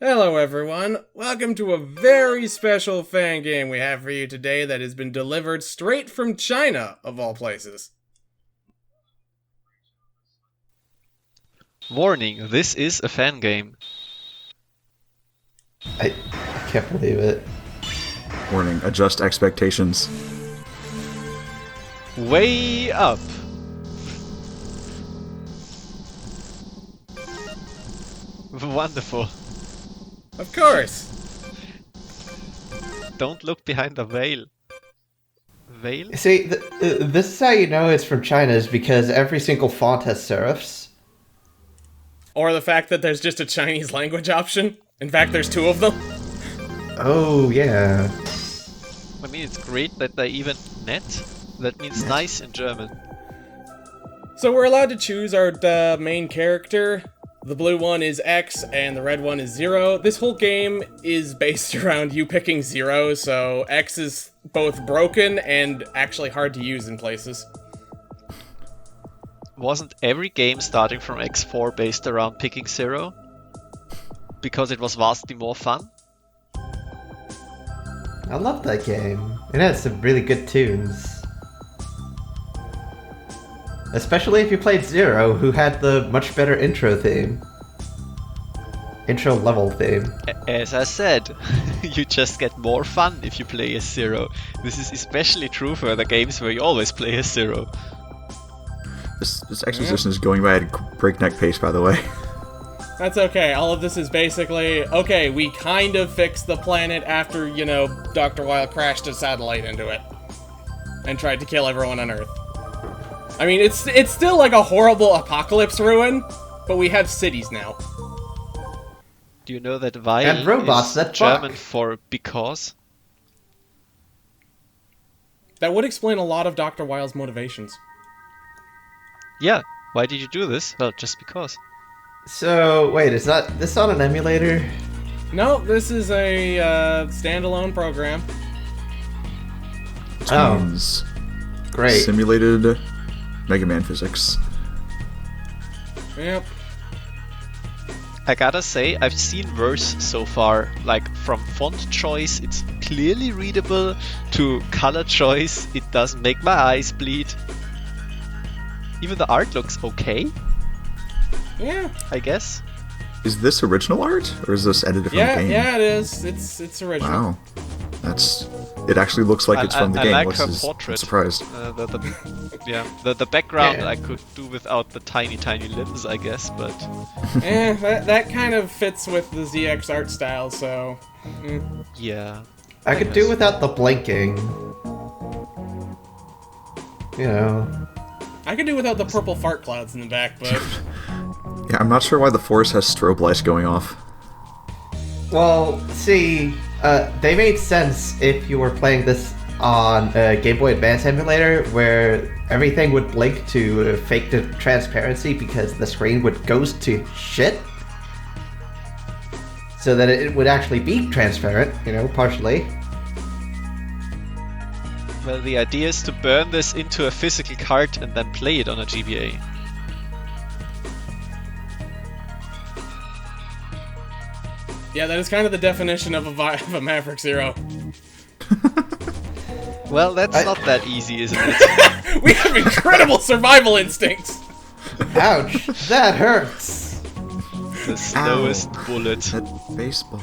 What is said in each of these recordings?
Hello everyone, welcome to a very special fan game we have for you today that has been delivered straight from China, of all places. Warning, this is a fan game. I can't believe it. Warning, adjust expectations. Way up. Wonderful. Of course! Don't look behind the veil. Veil? See, this is how you know it's from China, is because every single font has serifs. Or the fact that there's just a Chinese language option. In fact, there's two of them. Oh, yeah. I mean, it's great that they even net. That means nice in German. So we're allowed to choose our main character. The blue one is X, and the red one is 0. This whole game is based around you picking 0, so X is both broken and actually hard to use in places. Wasn't every game starting from X4 based around picking 0? Because it was vastly more fun? I love that game. It has some really good tunes. Especially if you played Zero, who had the much better intro theme. Intro level theme. As I said, you just get more fun if you play as 0. This is especially true for the games where you always play as 0. This exposition is going by at a breakneck pace, by the way. That's okay, all of this is basically, okay, we kind of fixed the planet after, you know, Dr. Weil crashed a satellite into it. And tried to kill everyone on Earth. I mean, it's still like a horrible apocalypse ruin, but we have cities now. Do you know that Weil And robots is that German fuck. for because? That would explain a lot of Dr. Weil's motivations. Yeah, why did you do this? Well, just because. So, wait, is this on an emulator? No, this is a standalone program. Which Oh. means Great. simulated Megaman physics. Yep. I gotta say, I've seen worse so far. Like, from font choice, it's clearly readable, to color choice, it doesn't make my eyes bleed. Even the art looks okay, Yeah. I guess. Is this original art, or is this edited from the game? Yeah, it is. It's original. Wow. It actually looks like it's from the I game. like her I'm portrait. surprised. The background Yeah. I could do without the tiny limbs, I guess, but... That kind of fits with the ZX art style, so... Yeah. I could do without the blinking. You know. I could do without the purple fart clouds in the back, but... Yeah, I'm not sure why the Force has strobe lights going off. Well, see, they made sense if you were playing this on a Game Boy Advance emulator, where everything would blink to fake the transparency because the screen would goes to shit. So that it would actually be transparent, you know, partially. Well, the idea is to burn this into a physical card and then play it on a GBA. Yeah, that is kind of the definition of a Maverick Zero. Well, that's not that easy, isn't it? We have incredible survival instincts! Ouch, that hurts. The slowest Ow. bullet. That baseball.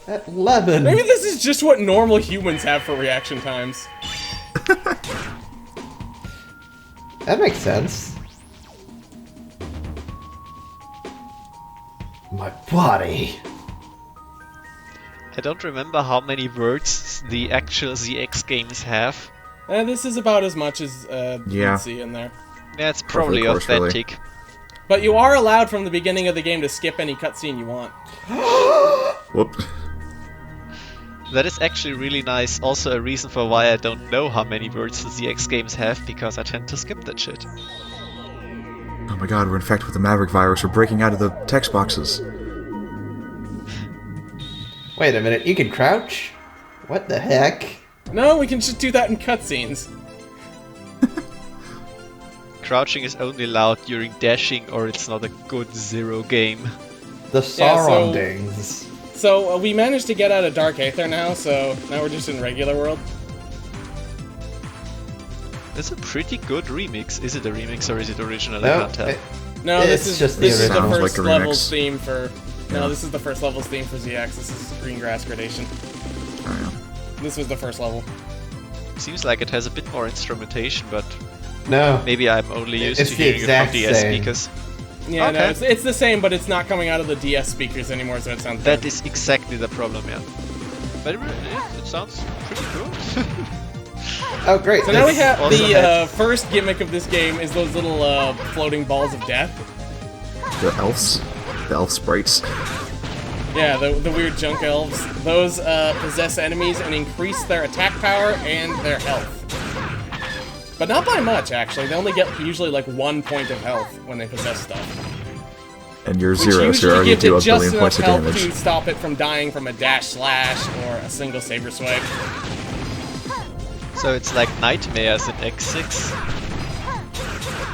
That lemon. Maybe this is just what normal humans have for reaction times. That makes sense. My body. I don't remember how many words the actual ZX games have. This is about as much as Yeah. you'd see in there. Yeah, it's Par for the probably course, really. authentic. But you are allowed from the beginning of the game to skip any cutscene you want. Whoop. That is actually really nice. Also a reason for why I don't know how many words the ZX games have, because I tend to skip that shit. Oh my god, we're infected with the Maverick virus. We're breaking out of the text boxes. Wait a minute, you can crouch? What the heck? No, we can just do that in cutscenes. Crouching is only allowed during dashing or it's not a good Zero game. The Yeah, so- surroundings. So we managed to get out of Dark Aether now, so now we're just in regular world. It's a pretty good remix. Is it a remix or is it original? I No, can't tell. No, It's this is just the this is the original. Sounds first like a level's remix. theme for. No, Yeah. this is the first level's theme for ZX. This is Green Grass Gradation. Oh, This was the first level. Seems like it has a bit more instrumentation, but No. maybe I'm only used It's to the hearing it from exact DS same. speakers. Yeah, no, Okay. it's the same, but it's not coming out of the DS speakers anymore, so it sounds That good. is exactly the problem, yeah. But it sounds pretty cool. Oh, great. So now we this have also the has- first gimmick of this game is those little floating balls of death. The elves? The elf sprites? Yeah, the weird junk elves. Those possess enemies and increase their attack power and their health. But not by much, actually. They only get usually like 1 point of health when they possess stuff. And you're Which zero, so you usually already gives do it a just billion enough points of health damage. to stop it from dying from a dash slash or a single saber swipe. So it's like Nightmares in X6.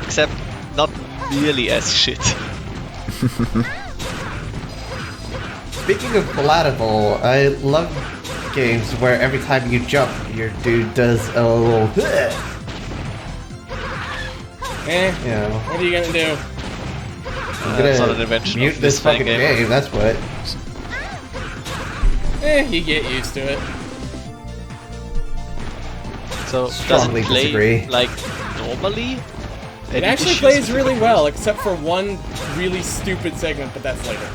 Except not nearly as shit. Speaking of palatable, I love games where every time you jump, your dude does a little. Eh, You know, what are you gonna do? I'm It's not an gonna invention mute of this this fan fucking game. game. That's what. Eh, you get used to it. So does Strongly it play disagree. like normally? It actually plays really well, except for one really stupid segment, but that's later.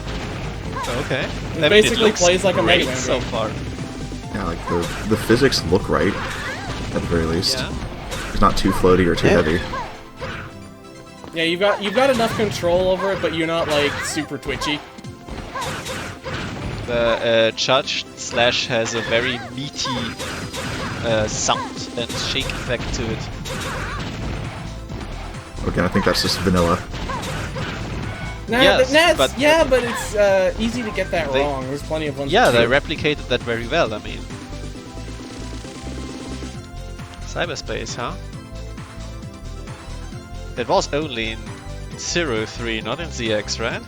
Okay. It basically plays like a great Megaman so game. far. Yeah, like the physics look right, at the very least. Yeah. It's not too floaty or too Yeah. heavy. Yeah, you've got enough control over it, but you're not like super twitchy. The Judge Slash has a very meaty sound and shake effect to it. Okay, I think that's just vanilla. Nah, Yes, but but- it's easy to get that They- wrong. There's plenty of ones. Yeah, that they do. replicated that very well, I mean. Cyberspace, huh? It was only in 03, not in ZX, right?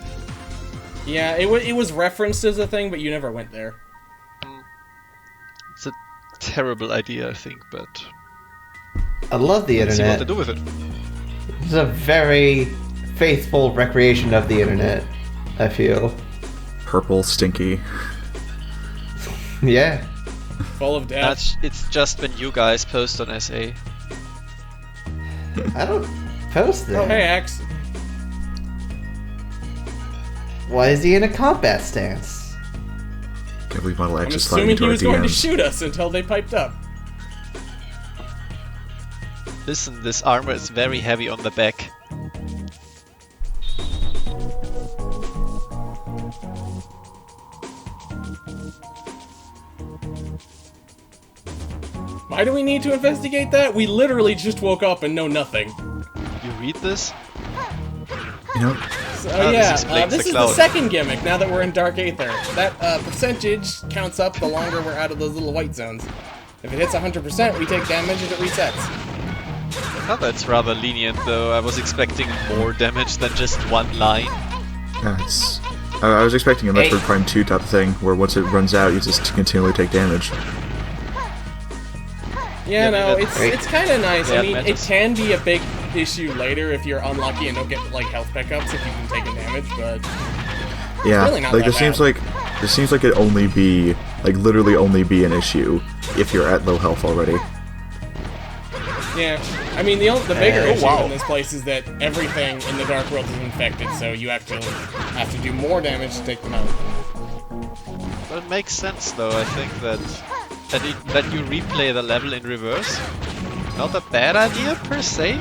Yeah, it was referenced as a thing, but you never went there. It's a terrible idea, I think, but I love the let's see what internet. to do with it. It's a very faithful recreation of the internet, I feel. Purple, stinky. Yeah. Full of death. It's just when you guys post on SA. I don't post Oh, that. hey, Axe. Why is he in a combat stance? Can't believe Model I'm X is sliding assuming into he our was going to DMs. shoot us until they piped up. Listen, this armor is very heavy on the back. Why do we need to investigate that? We literally just woke up and know nothing. You read this? You know, So, Oh, this yeah, explains this the is the cloud. second gimmick now that we're in Dark Aether. That percentage counts up the longer we're out of those little white zones. If it hits 100%, we take damage and it resets. Oh, that's rather lenient though. I was expecting more damage than just one line. yeah, it's... I was expecting a Metroid Prime 2 type of thing, where once it runs out, you just continually take damage. Yeah, no, that's it's kind of nice. Yeah, I mean, it matters. can be a big issue later if you're unlucky and don't get like health pickups if you've been taking damage, but Yeah, really not like that this seems like it only be like literally only be an issue if you're at low health already. yeah. I mean, the bigger Oh, issue wow. in this place is that everything in the Dark World is infected, so you actually have to do more damage to take them out. But it makes sense though. I think that that you replay the level in reverse. Not a bad idea per se.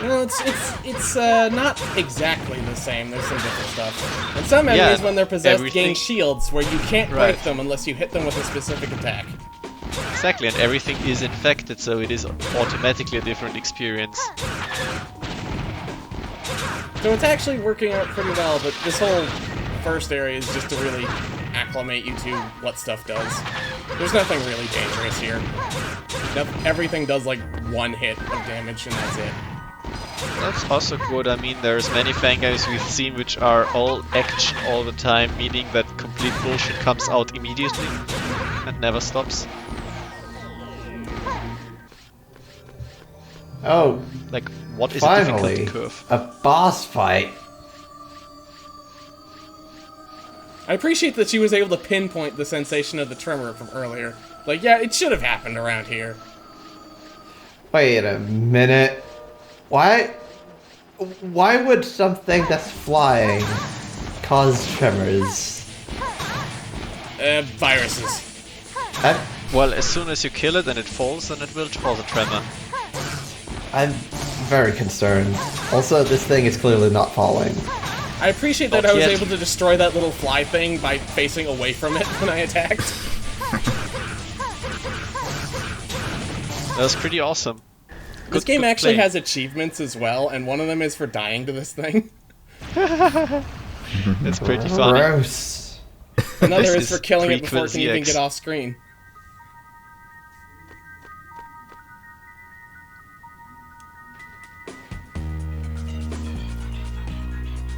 Well, it's not exactly the same. There's some different stuff. And some enemies, when they're possessed, everything- gain shields where you can't break Right. them unless you hit them with a specific attack. Exactly, and everything is infected, so it is automatically a different experience. So it's actually working out pretty well, but this whole first area is just to really acclimate you to what stuff does. There's nothing really dangerous here. Everything does like one hit of damage and that's it. That's also good. I mean, there's many fan games we've seen which are all action all the time, meaning that complete bullshit comes out immediately and never stops. Oh, Like, what is a finally, difficulty curve? a boss fight. I appreciate that she was able to pinpoint the sensation of the tremor from earlier. Like, yeah, it should have happened around here. Wait a minute. Why would something that's flying cause tremors? Viruses. Well, as soon as you kill it and it falls, then it will cause a tremor. I'm very concerned. Also, this thing is clearly not falling. I appreciate that Not I was yet. able to destroy that little fly thing by facing away from it when I attacked. That was pretty awesome. This Good- game good actually play. has achievements as well, and one of them is for dying to this thing. It's pretty funny. Gross. Another This is for is killing it before Prequel it can even ZX. get off screen.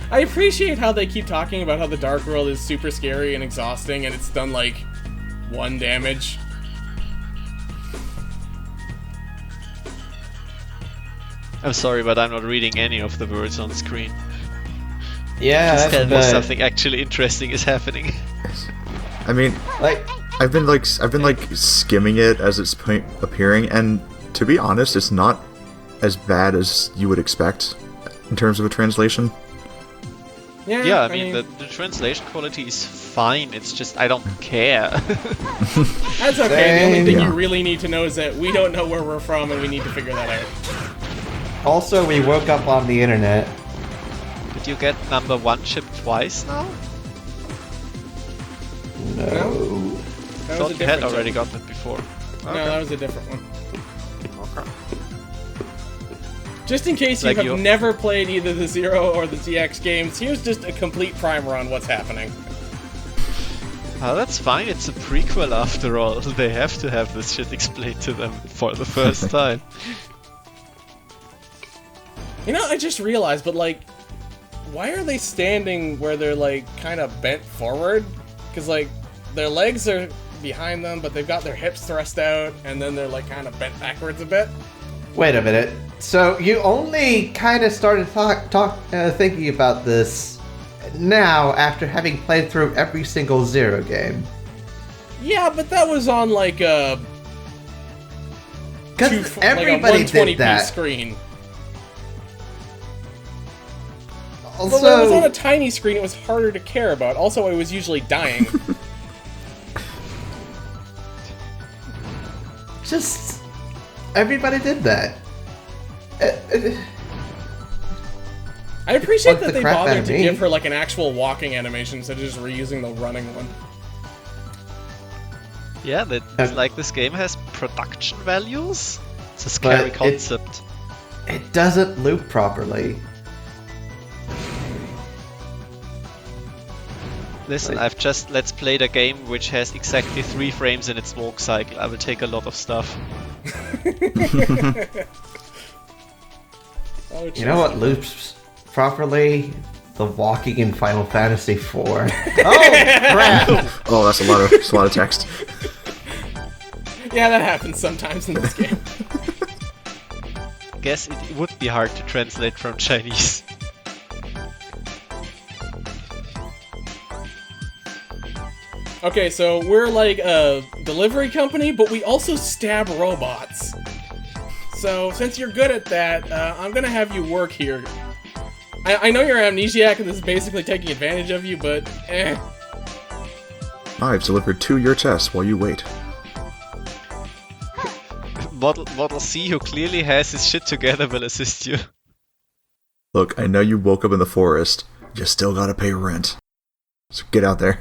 I appreciate how they keep talking about how the Dark World is super scary and exhausting, and it's done like 1 damage. I'm sorry, but I'm not reading any of the words on screen. Yeah, Just tell that's me bad. something actually interesting is happening. I mean, Like, I've been like skimming it as it's appearing, and to be honest, it's not as bad as you would expect in terms of a translation. Yeah, I mean, the translation quality is fine, it's just I don't care. That's okay. The only thing Yeah. you really need to know is that we don't know where we're from, and we need to figure that out. also, we woke up on the internet. Did you get number 1 shipped twice now? No. That I was thought a you had different already one. got that before. No, that was a different one. Okay. Just in case you Like have you- never played either the Zero or the ZX games, here's just a complete primer on what's happening. Oh, that's fine, it's a prequel after all. They have to have this shit explained to them for the first time. You know, I just realized, but like, why are they standing where they're like kind of bent forward? Because like, their legs are behind them, but they've got their hips thrust out, and then they're like kind of bent backwards a bit. Wait a minute. So you only kind of started thinking about this now after having played through every single Zero game. Yeah, but that was on like a Because like a everybody 120p did that. screen. But when it was on a Also, tiny screen, it was harder to care about. Also, I was usually dying. just everybody did that. I appreciate Bugged that the they crap out bothered of to me. give her like an actual walking animation instead of just reusing the running one. Yeah, it's like this game has production values. It's a scary But concept. It doesn't loop properly. Listen, like- I've just let's played a game which has exactly 3 frames in its walk cycle. I will take a lot of stuff. Oh, You know what loops properly? The walking in Final Fantasy IV. Oh crap! Oh, that's a lot of text. Yeah, that happens sometimes in this game. Guess it would be hard to translate from Chinese. Okay, so we're like a delivery company, but we also stab robots. So, since you're good at that, I'm gonna have you work here. I know you're amnesiac and this is basically taking advantage of you, but I've delivered 2 your chests while you wait. Model C, who clearly has his shit together, will assist you. Look, I know you woke up in the forest. You still gotta pay rent. So get out there.